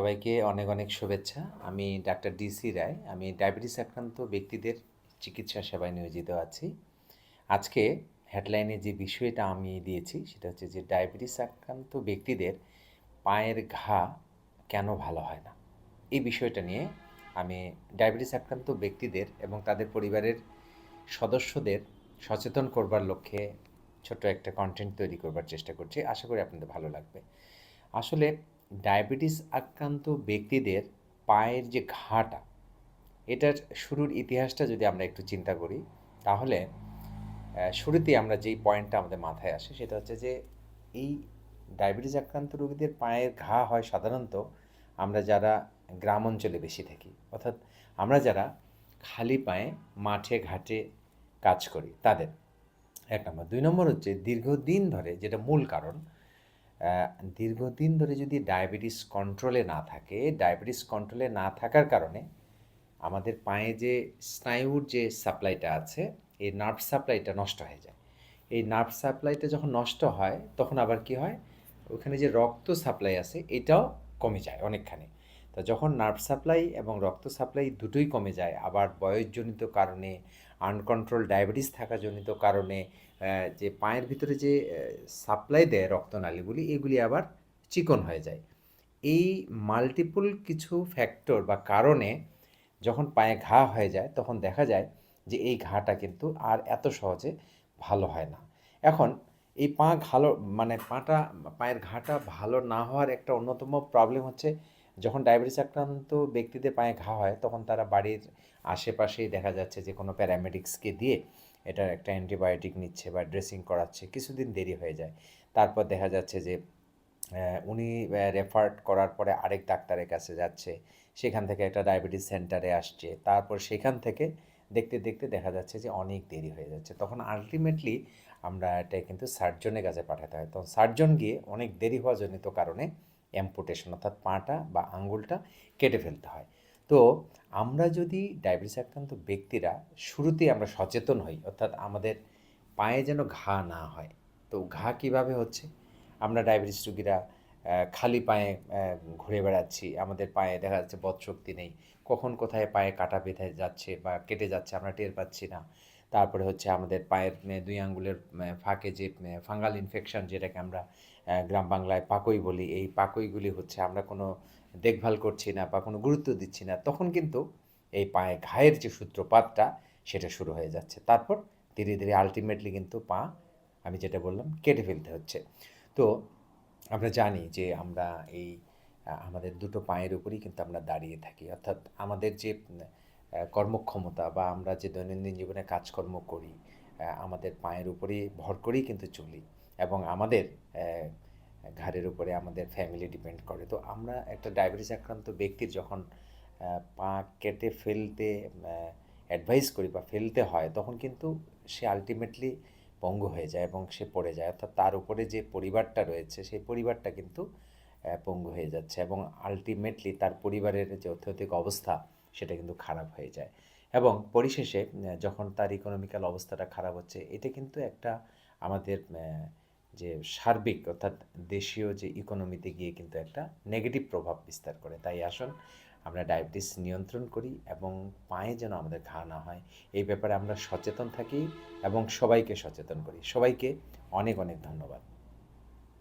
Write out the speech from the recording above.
সবাইকে অনেক অনেক শুভেচ্ছা। আমি ডাক্তার ডিসি রায়। আমি ডায়াবেটিস আক্রান্ত ব্যক্তিদের চিকিৎসা সেবায় নিয়োজিত আছি। আজকে হেডলাইনে যে বিষয়টা আমি দিয়েছি সেটা হচ্ছে যে ডায়াবেটিস আক্রান্ত ব্যক্তিদের পায়ের ঘা কেন ভালো হয় না? এই বিষয়টা নিয়ে আমি ডায়াবেটিস আক্রান্ত ব্যক্তিদের এবং তাদের পরিবারের সদস্যদের সচেতন করবার লক্ষ্যে ছোট্ট একটা কনটেন্ট তৈরি করবার চেষ্টা করছি। আশা করি আপনাদের ভালো লাগবে। আসলে ডায়াবেটিস আক্রান্ত ব্যক্তিদের পায়ের যে ঘাটা, এটার শুরুর ইতিহাসটা যদি আমরা একটু চিন্তা করি, তাহলে শুরুতেই আমরা যেই পয়েন্টটা আমাদের মাথায় আসে সেটা হচ্ছে যে এই ডায়াবেটিস আক্রান্ত রোগীদের পায়ের ঘা হয় সাধারণত আমরা যারা গ্রাম অঞ্চলে বেশি থাকি, অর্থাৎ আমরা যারা খালি পায়ে মাঠে ঘাটে কাজ করি তাদের। ১ নম্বর। ২ নম্বর হচ্ছে দীর্ঘদিন ধরে, যেটা মূল কারণ, দীর্ঘদিন ধরে যদি ডায়াবেটিস কন্ট্রোলে না থাকে, ডায়াবেটিস কন্ট্রোলে না থাকার কারণে আমাদের পায়ে যে স্নায়ুর যে সাপ্লাইটা আছে, এই নার্ভ সাপ্লাইটা নষ্ট হয়ে যায়। এই নার্ভ সাপ্লাইটা যখন নষ্ট হয় তখন আবার কি হয়, ওখানে যে রক্ত সাপ্লাই আছে এটাও কমে যায় অনেকখানি। তো যখন নার্ভ সাপ্লাই এবং রক্ত সাপ্লাই দুটোই কমে যায়, আবার বয়সজনিত কারণে, আনকন্ট্রোল ডায়াবেটিস থাকাজনিত কারণে যে পায়ের ভিতরে যে সাপ্লাই দেয় রক্তনালীগুলি, এগুলি আবার চিকন হয়ে যায়। এই মাল্টিপল কিছু ফ্যাক্টর বা কারণে যখন পায়ে ঘা হয়ে যায় তখন দেখা যায় যে এই ঘাটা কিন্তু আর এত সহজে ভালো হয় না। এখন এই পা ঘালো মানে পায়ের ঘাটা ভালো না হওয়ার একটা অন্যতম প্রবলেম হচ্ছে, যখন ডায়াবেটিস আক্রান্ত ব্যক্তিদের পায়ে ঘা হয় তখন তারা বাড়ির আশেপাশেই দেখা যাচ্ছে যে কোনো প্যারামেডিক্সকে দিয়ে এটার একটা অ্যান্টিবায়োটিক নিচ্ছে বা ড্রেসিং করাচ্ছে, কিছুদিন দেরি হয়ে যায়। তারপর দেখা যাচ্ছে যে উনি রেফার্ড করার পরে আরেক ডাক্তারের কাছে যাচ্ছে, সেখান থেকে একটা ডায়াবেটিস সেন্টারে আসছে, তারপর সেখান থেকে দেখতে দেখতে দেখা যাচ্ছে যে অনেক দেরি হয়ে যাচ্ছে। তখন আলটিমেটলি আমরা এটা কিন্তু সার্জনের কাছে পাঠাতে হয়। তখন সার্জন গিয়ে অনেক দেরি হওয়া জনিত কারণে অ্যাম্পুটেশন, অর্থাৎ পাটা বা আঙ্গুলটা কেটে ফেলতে হয়। তো আমরা যদি ডায়াবেটিস আক্রান্ত ব্যক্তিরা শুরুতেই আমরা সচেতন হই, অর্থাৎ আমাদের পায়ে যেন ঘা না হয়। তো ঘা কিভাবে হচ্ছে? আমরা ডায়াবেটিস রোগীরা খালি পায়ে ঘুরে বেড়াচ্ছি। আমাদের পায়ে দেখা যাচ্ছে বদশক্তি নেই। কখন কোথায় পায়ে কাঁটা বেঁধে যাচ্ছে বা কেটে যাচ্ছে আমরা টের পাচ্ছি না। তারপরে হচ্ছে আমাদের পায়ের ২ আঙ্গুলের ফাঁকে যে ফাঙ্গাল ইনফেকশন, যেটাকে আমরা গ্রাম বাংলায় পাকই বলি, এই পাকইগুলি হচ্ছে আমরা কোনো দেখভাল করছি না বা কোনো গুরুত্ব দিচ্ছি না। তখন কিন্তু এই পায়ে ঘায়ের যে সূত্রপাতটা সেটা শুরু হয়ে যাচ্ছে। তারপর ধীরে, ধীরে আল্টিমেটলি কিন্তু পা, আমি যেটা বললাম, কেটে ফেলতে হচ্ছে। তো আমরা জানি যে আমরা এই আমাদের দুটো পায়ের উপরেই কিন্তু আমরা দাঁড়িয়ে থাকি, অর্থাৎ আমাদের যে কর্মক্ষমতা বা আমরা যে দৈনন্দিন জীবনে কাজকর্ম করি, আমাদের পায়ের উপরেই ভর করেই কিন্তু চলি এবং আমাদের ঘাড়ের উপরে আমাদের ফ্যামিলি ডিপেন্ড করে। তো আমরা একটা ডায়াবেটিস আক্রান্ত ব্যক্তির যখন পা কেটে ফেলতে অ্যাডভাইস করি বা ফেলতে হয়, তখন কিন্তু সে আলটিমেটলি পঙ্গু হয়ে যায় এবং সে পড়ে যায়, অর্থাৎ তার উপরে যে পরিবারটা রয়েছে সেই পরিবারটা কিন্তু পঙ্গু হয়ে যাচ্ছে এবং আলটিমেটলি তার পরিবারের যে অর্থনৈতিক অবস্থা সেটা কিন্তু খারাপ হয়ে যায় এবং পরিশেষে যখন তার ইকোনমিক্যাল অবস্থাটা খারাপ হচ্ছে, এটা কিন্তু একটা আমাদের যে সার্বিক, অর্থাৎ দেশীয় যে ইকোনমিতে গিয়ে কিন্তু একটা নেগেটিভ প্রভাব বিস্তার করে। তাই আসুন আমরা ডায়াবেটিস নিয়ন্ত্রণ করি এবং পায়ে যেন আমাদের ঘা না হয় এই ব্যাপারে আমরা সচেতন থাকি এবং সবাইকে সচেতন করি। সবাইকে অনেক অনেক ধন্যবাদ।